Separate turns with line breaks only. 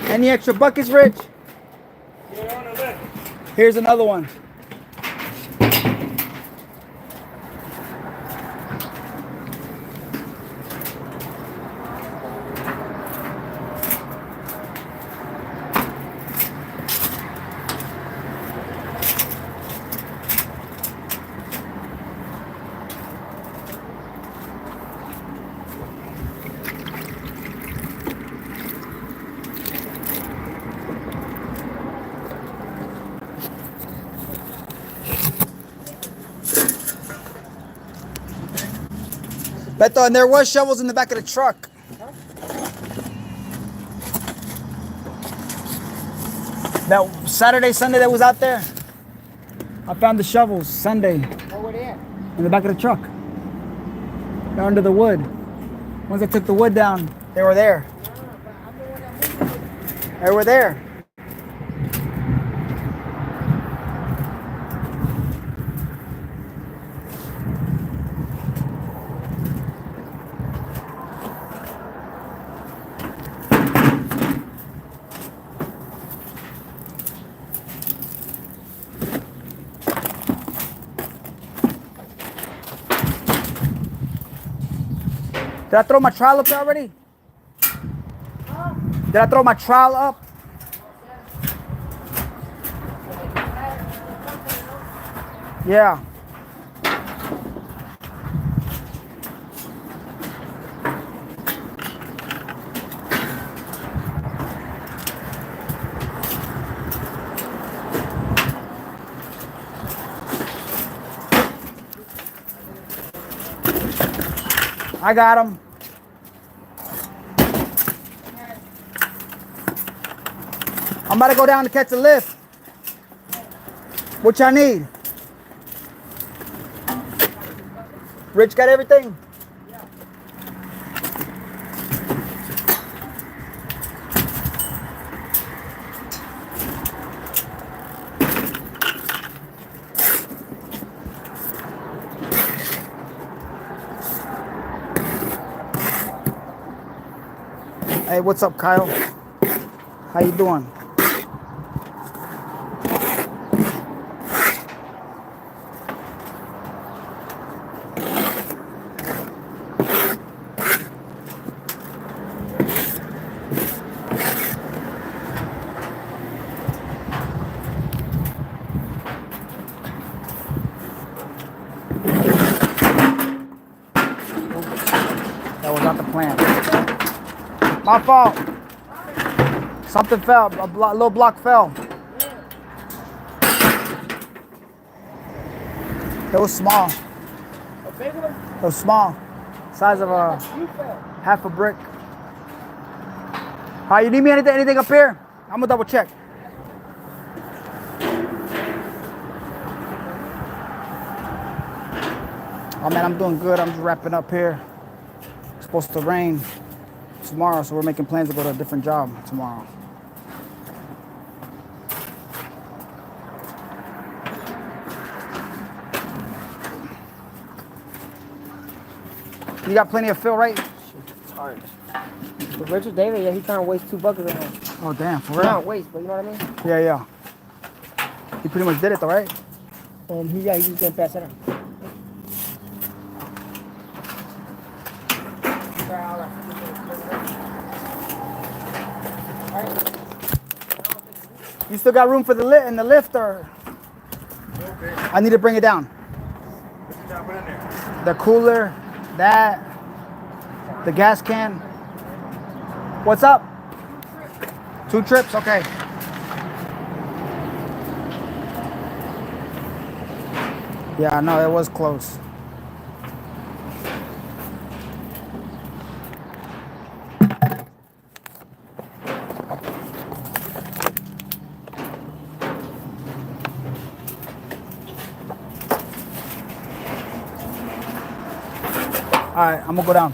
Any extra buckets, Rich? Here's another one. Beto, and there was shovels in the back of the truck. That Saturday, Sunday that was out there, I found the shovels Sunday.
Oh, where they at?
In the back of the truck. They're under the wood. Once I took the wood down, they were there. They were there. Did I throw my trowel up there already? Did I throw my trowel up? Yeah. I got him. I'm about to go down to catch a lift. What y'all need? Rich got everything? Hey, what's up, Kyle? How you doing? That was not the plan. My fault. Something fell. A little block fell. It was small.
A big one?
It was small. Size of a half a brick. All right, you need me anything up here? I'm gonna double check. Oh man, I'm doing good. I'm just wrapping up here. It's supposed to rain tomorrow, so we're making plans to go to a different job tomorrow. You got plenty of fill, right?
It's hard. But Richard David, yeah, he's trying to waste 2 buckets on him.
Oh damn, for real?
Not waste, but you know what I mean?
Yeah, yeah. He pretty much did it though, right?
And he just didn't pass it on.
You still got room for the lift, or?
Okay.
I need to bring it down.
What you got put in there?
The cooler, that, the gas can. What's up? 2 trips, okay. Yeah, I know, it was close. All right, I'm gonna go down.